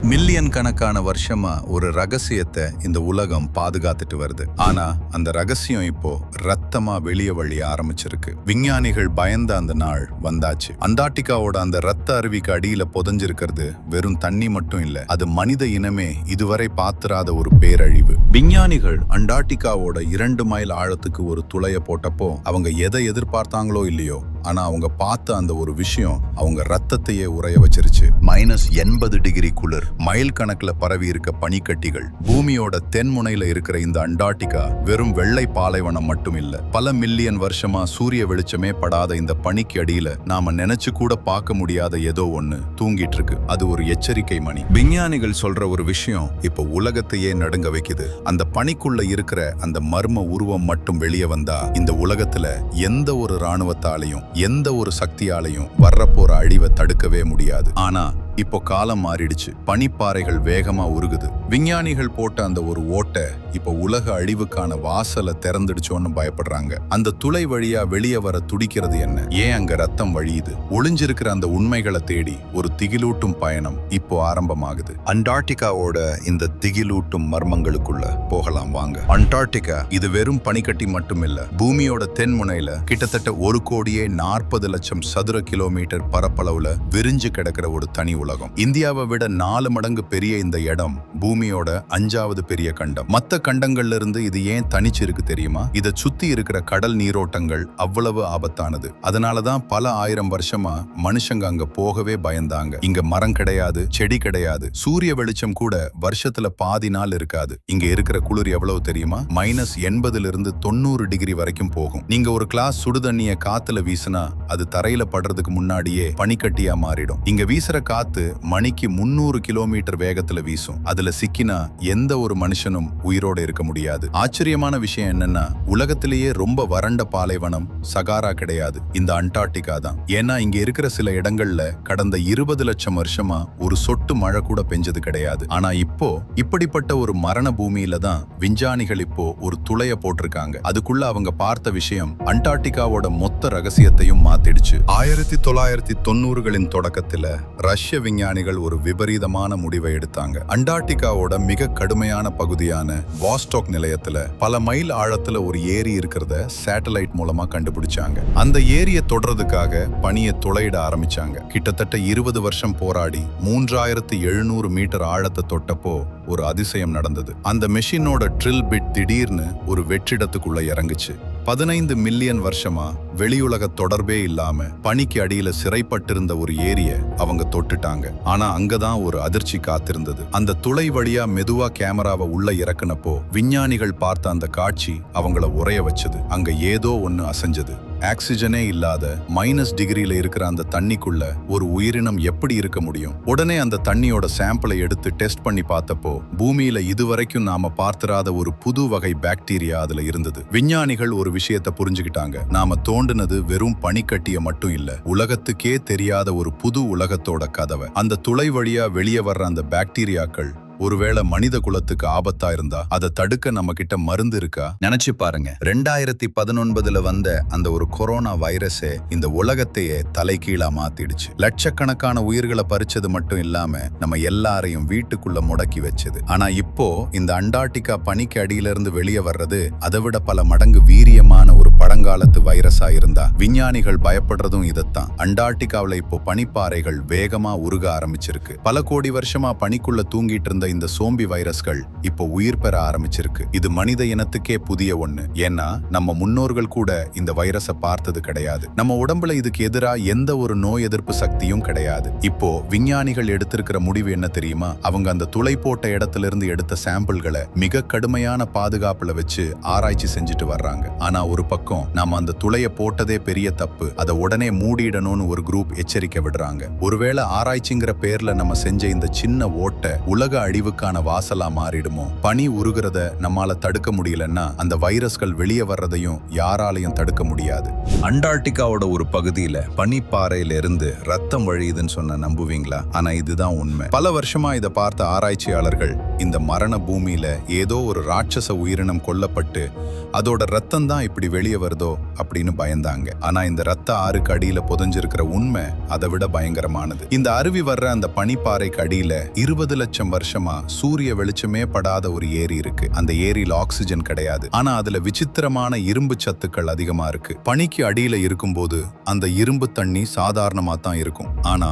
Million கணக்கான வருஷமா ஒரு ரகசியத்தை இந்த உலகம் பாதுகாத்துட்டு வருது. ஆனா அந்த ரகசியம் இப்போ ரத்தமா வெளியே வழிய ஆரம்பிச்சிருக்கு. விஞ்ஞானிகள் பயந்த அந்த நாள் வந்தாச்சு. அண்டார்டிகாவோட அந்த ரத்த அருவிக்கு அடியில புதைஞ்சிருக்கிறது வெறும் தண்ணி மட்டும் இல்ல, அது மனித இனமே இதுவரை பாத்திராத ஒரு பேரழிவு. விஞ்ஞானிகள் அண்டார்டிகாவோட 2 மைல் ஆழத்துக்கு ஒரு துளைய போட்டப்போ அவங்க எதை எதிர்பார்த்தாங்களோ இல்லையோ, ஆனா அவங்க பார்த்த அந்த ஒரு விஷயம் அவங்க ரத்தத்தையே உறைய வச்சிருச்சு. -80 டிகிரி குளிர், மைல் கணக்குல பரவி இருக்க பனிக்கட்டிகள். பூமியோட தென்முனையில இருக்கிற இந்த அண்டார்டிகா வெறும் வெள்ளை பாலைவனம் மட்டும் இல்ல, பல மில்லியன் வருஷமா சூரிய வெளிச்சமே படாத இந்த பனிக்கு அடியில நாம நினைச்சு கூட பார்க்க முடியாத ஏதோ ஒண்ணு தூங்கிட்டு இருக்கு. அது ஒரு எச்சரிக்கை மணி. விஞ்ஞானிகள் சொல்ற ஒரு விஷயம் இப்ப உலகத்தையே நடுங்க வைக்குது. அந்த பனிக்குள்ள இருக்கிற அந்த மர்ம உருவம் மட்டும் வெளியே வந்தா இந்த உலகத்துல எந்த ஒரு இராணுவத்தாலையும் எந்த ஒரு சக்தியாலையும் வர்றப்போற அழிவை தடுக்கவே முடியாது. ஆனா இப்போ காலம் மாறிடுச்சு. பனிப்பாறைகள் வேகமா உருகுது. விஞ்ஞானிகள் போட்ட அந்த ஒரு ஓட்டை இப்போ உலக அழிவுக்கான வாசலை திறந்துடுச்சோன்னு பயப்படுறாங்க. அந்த துளை வழியா வெளியே வர துடிக்கிறது என்ன? ஏன் அங்க ரத்தம் வழியுது? ஒளிஞ்சிருக்கிற அந்த உண்மைகளை தேடி ஒரு திகிலூட்டும் பயணம் இப்போ ஆரம்பமாகுது. அண்டார்டிகாவோட இந்த திகிலூட்டும் மர்மங்களுக்குள்ள போகலாம் வாங்க. அண்டார்டிகா இது வெறும் பனிக்கட்டி மட்டும் இல்ல, பூமியோட தென்முனையில கிட்டத்தட்ட 1,40,00,000 சதுர கிலோமீட்டர் பரப்பளவுல விரிஞ்சு கிடக்கிற ஒரு தனி உலகம். இந்தியாவை விட 4 மடங்கு பெரிய இந்த இடம் பூமியோட 5வது பெரிய கண்டம். மத்த கண்டங்கள்ல இருந்து இது ஏன் தனிச்சு இருக்கு தெரியுமா? இதை சுத்தி இருக்கிற கடல் நீரோட்டங்கள் அவ்வளவு ஆபத்தானது. அதனாலதான் பல 1000 வருஷமா மனுஷங்க அங்க போகவே பயந்தாங்க. இங்க மரம் கிடையாது, செடி கிடையாது, சூரிய வெளிச்சம் கூட வருஷத்துல பாதி நாள் இருக்காது. இங்க இருக்கிற குளிர் எவ்வளவு தெரியுமா? -80 90 டிகிரி வரைக்கும் போகும். நீங்க ஒரு கிளாஸ் சுடுதண்ணிய காத்துல வீசினா அது தரையில படுறதுக்கு முன்னாடியே பனிக்கட்டியா மாறிடும். இங்க வீசுற காத்து மணிக்கு 300 கிலோமீட்டர் வேகத்துல வீசும். அதுல சிக்கினா எந்த ஒரு மனுஷனும் உயிரோட இருக்க முடியாது. ஆச்சரியமான விஷயம் என்னன்னா, உலகத்திலேயே ரொம்ப வறண்ட பாலைவனம் சகாரா கிடையாது, இந்த அண்டார்டிகா தான். ஏன்னா இங்க இருக்கிற சில இடங்கள்ல கடந்த 20 லட்சம் வருஷமா ஒரு சொட்டு மழை கூட பெஞ்சது கிடையாது. ஆனா இப்போ இப்படிப்பட்ட ஒரு மரண பூமியில தான் விஞ்ஞானிகள் இப்போ ஒரு துளைய போட்டிருக்காங்க. அதுக்குள்ள அவங்க பார்த்த விஷயம் அண்டார்டிகாவோட மொத்த ரகசியத்தையும் மாத்திடுச்சு. 1990களின் தொடக்கத்துல ரஷ்ய விஞ்ஞானிகள் ஒரு விபரீதமான முடிவை எடுத்தாங்க. அண்டார்டிகாவோட மிக கடுமையான பகுதியான வாஸ்டாக் நிலையத்துல பல மைல் ஆழத்துல ஒரு ஏரி இருக்கிறத சேட்டலைட் மூலமா கண்டுபிடிச்சாங்க. அந்த ஏரியை தொடர்றதுக்காக பனியை துளையிட ஆரம்பிச்சாங்க. கிட்டத்தட்ட 20 வருஷம் போராடி 3700 மீட்டர் ஆழத்தை தொட்டப்போ ஒரு அதிசயம் நடந்தது. அந்த மெஷினோட ட்ரில் பிட் திடீர்னு ஒரு வெற்றிடத்துக்குள்ள இறங்குச்சு. 15 மில்லியன் வருஷமா வெளியுலக தொடர்பே இல்லாம பனிக்கு அடியில சிறைப்பட்டிருந்த ஒரு ஏரிய அவங்க தொட்டுட்டாங்க. ஆனா அங்கதான் ஒரு அதிர்ச்சி காத்திருந்தது. அந்த துளை வழியா மெதுவா கேமராவை உள்ள இறக்குனப்போ விஞ்ஞானிகள் பார்த்த அந்த காட்சி அவங்கள உறைய வச்சது. அங்க ஏதோ ஒண்ணு அசைஞ்சது. ஆக்சிஜனே இல்லாத -, டிகிரியில இருக்கிற அந்த தண்ணிக்குள்ள ஒரு உயிரினம் எப்படி இருக்க முடியும்? உடனே அந்த தண்ணியோட சாம்பிளை எடுத்து டெஸ்ட் பண்ணி பார்த்தப்போ பூமியில இதுவரைக்கும் நாம பார்த்திராத ஒரு புது வகை பாக்டீரியா அதுல இருந்தது. விஞ்ஞானிகள் ஒரு விஷயத்தை புரிஞ்சுக்கிட்டாங்க. நாம தோண்டுனது வெறும் பனிக்கட்டிய மட்டும் இல்ல, உலகத்துக்கே தெரியாத ஒரு புது உலகத்தோட கதவை. அந்த துளை வழியா வெளியே வர்ற அந்த பாக்டீரியாக்கள் ஒருவேளை மனித குலத்துக்கு ஆபத்தா இருந்தா அதை தடுக்க நம்ம கிட்ட மருந்து இருக்கா? நினைச்சு பாருங்க. 2019 வந்த அந்த ஒரு கொரோனா வைரஸே இந்த உலகத்தையே தலைகீழா மாத்திடுச்சு. லட்சக்கணக்கான உயிர்களை பறிச்சது மட்டும் இல்லாம நம்ம எல்லாரையும் வீட்டுக்குள்ள முடக்கி வச்சது. ஆனா இப்போ இந்த அண்டார்டிகா பனிக்கு அடியில இருந்து வெளியே வர்றது அதை விட பல மடங்கு வீரியமான ஒரு பழங்காலத்து வைரஸா இருந்தா விஞ்ஞானிகள் பயப்படுறதும் இதைத்தான். அண்டார்டிகாவில இப்போ பனிப்பாறைகள் வேகமா உருக ஆரம்பிச்சிருக்கு. பல கோடி வருஷமா பனிக்குள்ள தூங்கிட்டு இருந்த இந்த சோம்பி வைரஸ்கள் இப்போ உயிர் பெற ஆரம்பிச்சிருக்கு. இது மனித இனத்துக்கே புதிய ஒண்ணு. ஏன்னா நம்ம முன்னோர்கள் கூட இந்த வைரஸை பார்த்தது கிடையாது. நம்ம உடம்புல இதுக்கு எதிரா எந்த ஒரு நோய் எதிர்ப்பு சக்தியும் கிடையாது. இப்போ விஞ்ஞானிகள் எடுத்திருக்கிற முடிவு என்ன தெரியுமா? அவங்க அந்த துளை போட்ட இடத்துல இருந்து எடுத்த சாம்பிள்களை மிக கடுமையான பாதுகாப்புல வச்சு ஆராய்ச்சி செஞ்சுட்டு வர்றாங்க. ஆனா ஒரு பக்கம் நாம அந்த துளைய போட்டதே பெரிய தப்பு, அதை உடனே மூடிடணும்னு ஒரு குரூப் எச்சரிக்கை விடுறாங்க. ஒருவேளை ஆராய்ச்சிங்கிற பேர்ல நம்ம செஞ்ச இந்த சின்ன ஓட்டை உலக அழிவுக்கான வாசலா மாறிடுமோ? பனி உருகிறத நம்மால தடுக்க முடியலன்னா அந்த வைரஸ்கள் வெளியே வர்றதையும் யாராலையும் தடுக்க முடியாது. அண்டார்டிகாவோட ஒரு பகுதியில பனிப்பாறையில இருந்து ரத்தம் வழியுதுன்னு சொன்ன நம்புவீங்களா? ஆனா இதுதான் உண்மை. பல வருஷமா இதை பார்த்த ஆராய்ச்சியாளர்கள் இந்த மரண பூமியில ஏதோ ஒரு ராட்சச உயிரினம் கொல்லப்பட்டு அதோட ரத்தம் தான் இப்படி வெளியே வருதோ அப்படின்னு பயந்தாங்க. ஆனா இந்த ரத்த ஆறுக்கு அடியில புதைஞ்சிருக்கிற உண்மை அதை விட பயங்கரமானது. இந்த அருவி வர்ற அந்த பனிப்பாறைக்கு அடியில 20 லட்சம் வருஷமா சூரிய வெளிச்சமே படாத ஒரு ஏரி இருக்கு. அந்த ஏரியில ஆக்சிஜன் கிடையாது, ஆனா அதுல விசித்திரமான இரும்பு சத்துக்கள் அதிகமா இருக்கு. பனிக்கு அடியில இருக்கும்போது அந்த இரும்பு தண்ணி சாதாரணமா தான் இருக்கும். ஆனா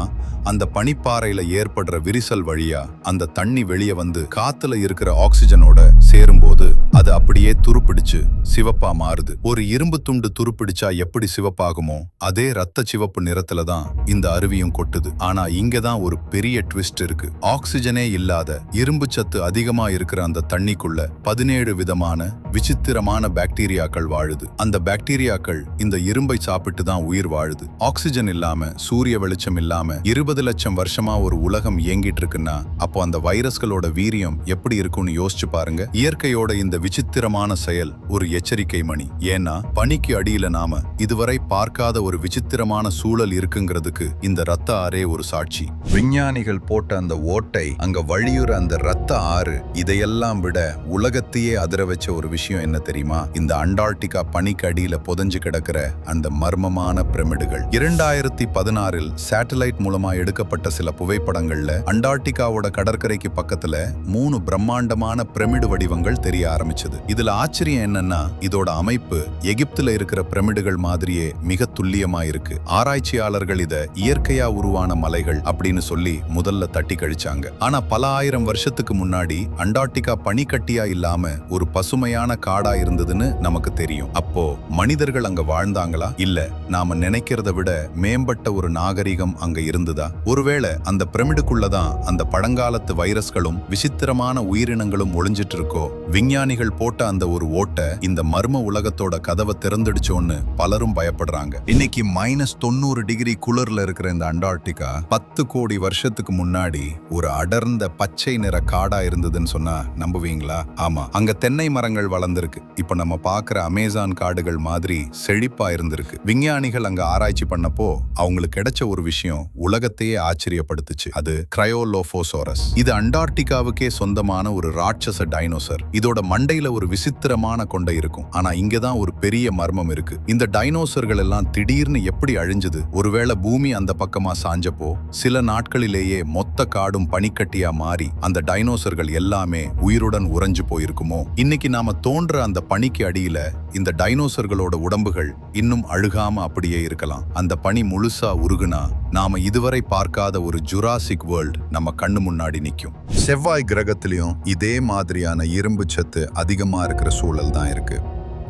அந்த பனிப்பாறையில ஏற்படுற விரிசல் வழியா அந்த தண்ணி வெளியே வந்து காத்துல இருக்கிற ஆக்சிஜனோட சேரும்போது அது அப்படியே துருப்பிடிச்சு சிவப்பா மாறுது. ஒரு இரும்பு துண்டு துருப்பிடிச்சா எப்படி சிவப்பாகுமோ அதே ரத்த சிவப்பு நிறத்துல தான் இந்த அருவியும் கொட்டுது. ஆனா இங்கதான் ஒரு பெரிய ட்விஸ்ட் இருக்கு. ஆக்சிஜனே இல்லாத இரும்பு சத்து அதிகமா இருக்கிற அந்த தண்ணிக்குள்ள 17 விதமான விசித்திரமான பாக்டீரியாக்கள் வாழுது. அந்த பாக்டீரியாக்கள் இந்த இரும்பை சாப்பிட்டு தான் உயிர் வாழுது. ஆக்சிஜன் இல்லாம சூரிய வெளிச்சம் இல்லாம 20 லட்சம் வருஷமா ஒரு உலகம் இயங்கிட்டு இருக்குன்னா அப்போ அந்த வைரஸ்களோட வீரியம் எப்படி இருக்கும்னு யோசிச்சு பாருங்க. இயற்கையோட இந்த விசித்திரமான செயல் ஒரு எச்சரிக்கை மணி. ஏன்னா பனிக்கு அடியில நாம இதுவரை பார்க்காத ஒரு விசித்திரமான சூழல் இருக்குங்கிறதுக்கு இந்த ரத்த ஆறே ஒரு சாட்சி. விஞ்ஞானிகள் போட்ட அந்த ஓட்டை, அங்க வழியுற அந்த ரத்த ஆறு, இதையெல்லாம் விட உலகத்தையே அதிர வச்ச ஒரு விஷயம் என்ன தெரியுமா? இந்த அண்டார்டிகா பனிக்கு அடியில புதைஞ்சு கிடக்கிற அந்த மர்மமான பிரமிடுகள். 2016 சேட்டலைட் மூலமா எடுக்கப்பட்ட சில புகைப்படங்கள்ல அண்டார்டிகாவோட கடற்கரைக்கு பக்கத்துல 3 பிரம்மாண்டமான பிரமிடு வடிவங்கள் தெரிய ஆரம்பிச்சது. இதுல ஆச்சரியம் என்னன்னா இதோட அமைப்பு எகிப்துல இருக்கிற பிரமிடுகள் மாதிரியே மிக துல்லியமா இருக்கு. ஆராய்ச்சியாளர்கள் இத இயற்கையா உருவான மலைகள் அப்படின்னு சொல்லி முதல்ல தட்டி கழிச்சாங்க. ஆனா பல ஆயிரம் வருஷத்துக்கு முன்னாடி அண்டார்டிகா பனிக்கட்டியா இல்லாம ஒரு பசுமையான காடா இருந்ததுன்னு நமக்கு தெரியும். அப்போ மனிதர்கள் அங்க வாழ்ந்தாங்களா? இல்ல நாம நினைக்கிறத விட மேம்பட்ட ஒரு நாகரிகம் அங்க இருந்ததா? ஒருவேளை அந்த பிரமிடுக்குள்ளதான் அந்த பழங்காலத்து வைரஸ்களும் விசித்திரமான உயிரினங்களும் ஒளிஞ்சிட்டு இருக்கோ? விஞ்ஞானிகள் போட்ட அந்த ஒரு ஓட்ட இந்த மர்ம உலகத்தோட கதவை திறந்துடுச்சோன்னு பலரும் பயப்படுறாங்க. இன்னைக்கு -90 டிகிரி குளிர்ல இருக்கிற இந்த அண்டார்டிகா 10 கோடி வருஷத்துக்கு முன்னாடி ஒரு அடர்ந்த பச்சை நிற காடா இருந்ததுன்னு சொன்னா நம்புவீங்களா? ஆமா, அங்க தென்னை மரங்கள் வளர்ந்திருக்கு. இப்ப நம்ம பாக்குற அமேசான் காடுகள் மாதிரி செழிப்பா இருந்திருக்கு. விஞ்ஞானிகள் அங்க ஆராய்ச்சி பண்ணப்போ அவங்களுக்கு கிடைச்ச ஒரு விஷயம் உலகத்தையே ஆச்சரியப்படுத்துச்சு. அது கிரையோலோபோசோரஸ். இது அண்டார்டிகாவுக்கே சொந்தமான ஒரு ராட்சச டைனோசர். இதோட மண்டையில ஒரு விசித்திரமான கொண்டை இருக்கும். ஆனா இங்கதான் ஒரு பெரிய மர்மம் இருக்கு. இந்த டைனோசர்கள் எல்லாம் திடீர்னு எப்படி அழிஞ்சது? ஒருவேளை பூமி அந்த பக்கமா சாஞ்சப்போ சில நாட்களிலேயே மொத்த காடும் பனிக்கட்டியா மாறி அந்த டைனோசர்கள் எல்லாமே உயிருடன் உறைஞ்சு போயிருக்குமோ? இன்னைக்கு நாம தோன்ற அந்த பனிக்கு அடியில இந்த டைனோசர்களோட உடம்புகள் இன்னும் அழுகாம அப்படியே இருக்கலாம். அந்த பனி முழுசா உருகுனா நாம இதுவரை பார்க்காத ஒரு ஜுராசிக் வேர்ல்ட் நம்ம கண்ணு முன்னாடி நிக்கும். செவ்வாய் கிரகத்திலையும் இதே மாதிரியான இரும்பு சத்து அதிகமா இருக்கிற சூழல் தான் இருக்கு.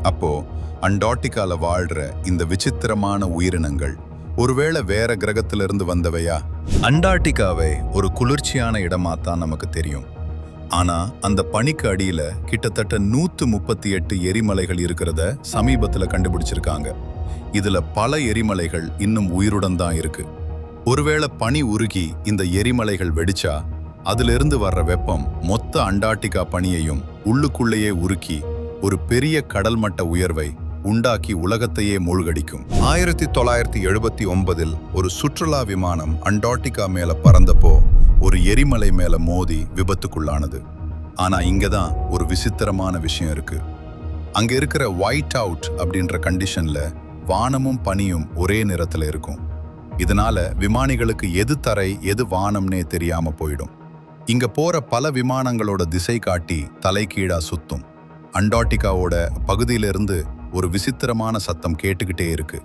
அப்போ அண்டார்டிகால வாழ்ற இந்த விசித்திரமான உயிரினங்கள் ஒருவேளை வேற கிரகத்திலிருந்து வந்தவையா? அண்டார்டிகாவை ஒரு குளிர்ச்சியான இடமா தான் நமக்கு தெரியும். ஆனா அந்த பனிக்கு அடியில கிட்டத்தட்ட 138 எரிமலைகள் இருக்கிறத சமீபத்துல கண்டுபிடிச்சிருக்காங்க. இதுல பல எரிமலைகள் இன்னும் உயிருடன் தான் இருக்கு. ஒருவேளை பனி உருகி இந்த எரிமலைகள் வெடிச்சா அதிலிருந்து வர்ற வெப்பம் மொத்த அண்டார்டிகா பனியையும் உள்ளுக்குள்ளேயே உருக்கி ஒரு பெரிய கடல் மட்ட உயர்வை உண்டாக்கி உலகத்தையே மூழ்கடிக்கும். 1979 ஒரு சுற்றுலா விமானம் அண்டார்டிகா மேல பறந்தப்போ ஒரு எரிமலை மேல மோதி விபத்துக்குள்ளானது. ஆனா இங்கதான் ஒரு விசித்திரமான விஷயம் இருக்கு. அங்க இருக்கிற ஒயிட் அவுட் அப்படின்ற கண்டிஷன்ல வானமும் பனியும் ஒரே நிறத்துல இருக்கும். இதனால விமானிகளுக்கு எது தரை எது வானம்னே தெரியாம போயிடும். இங்க போற பல விமானங்களோட திசை காட்டி தலைகீழா சுத்தும். அண்டார்டிகாவோட பகுதியிலிருந்து ஒரு விசித்திரமான சத்தம் கேட்டுக்கிட்டே இருக்கு.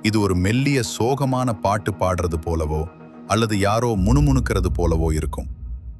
இது ஒரு மெல்லிய சோகமான பாட்டு பாடுறது போலவோ அல்லது யாரோ முணுமுணுக்கிறது போலவோ இருக்கும்.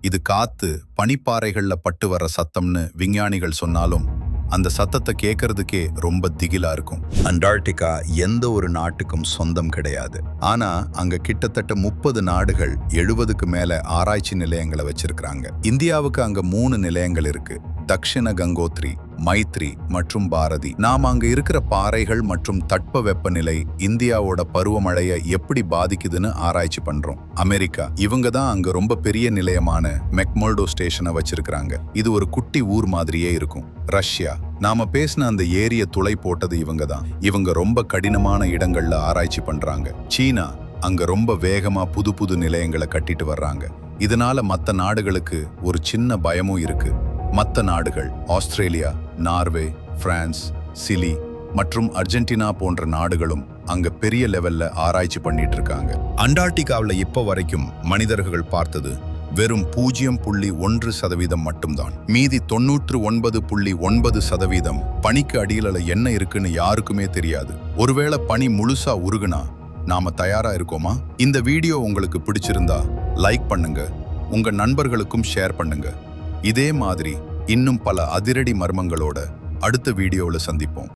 இது காத்து பனிப்பாறைகள்ல பட்டு வர்ற சத்தம்னு விஞ்ஞானிகள் சொன்னாலும் அந்த சத்தத்தை கேட்கறதுக்கே ரொம்ப திகிலா இருக்கும். அண்டார்டிகா எந்த ஒரு நாட்டுக்கும் சொந்தம் கிடையாது. ஆனா அங்க கிட்டத்தட்ட 30 நாடுகள் 70க்கு மேல ஆராய்ச்சி நிலையங்களை வச்சிருக்காங்க. இந்தியாவுக்கு அங்க 3 நிலையங்கள் இருக்கு. தக்ஷிண கங்கோத்ரி, மைத்ரி மற்றும் பாரதி. நாம அங்க இருக்கிற பாறைகள் மற்றும் தட்ப வெப்பநிலை இந்தியாவோட பருவமழையை எப்படி பாதிக்குதுன்னு ஆராய்ச்சி பண்றோம். அமெரிக்கா, இவங்க தான் அங்க ரொம்ப பெரிய நிலையமான மெக்மர்டோ ஸ்டேஷனை வச்சிருக்காங்க. இது ஒரு குட்டி ஊர் மாதிரியே இருக்கும். ரஷ்யா, நாம பேசின அந்த ஏரிய துளை போட்டது இவங்க தான். இவங்க ரொம்ப கடினமான இடங்கள்ல ஆராய்ச்சி பண்றாங்க. சீனா, அங்க ரொம்ப வேகமா புது புது நிலையங்களை கட்டிட்டு வர்றாங்க. இதனால மற்ற நாடுகளுக்கு ஒரு சின்ன பயமும் இருக்கு. மற்ற நாடுகள் ஆஸ்திரேலியா, நார்வே, பிரான்ஸ், சிலி மற்றும் அர்ஜென்டினா போன்ற நாடுகளும் அங்க பெரிய லெவல்ல ஆராய்ச்சி பண்ணிட்டு இருக்காங்க. அண்டார்டிகாவில் இப்போ வரைக்கும் மனிதர்கள் பார்த்தது வெறும் 0.1% மட்டும்தான். மீதி 99.9% பனிக்கு அடியில என்ன இருக்குன்னு யாருக்குமே தெரியாது. ஒருவேளை பனி முழுசா உருகுனா நாம தயாரா இருக்கோமா? இந்த வீடியோ உங்களுக்கு பிடிச்சிருந்தா லைக் பண்ணுங்க, உங்க நண்பர்களுக்கும் ஷேர் பண்ணுங்க. இதே மாதிரி இன்னும் பல அதிரடி மர்மங்களோட அடுத்த வீடியோவில் சந்திப்போம்.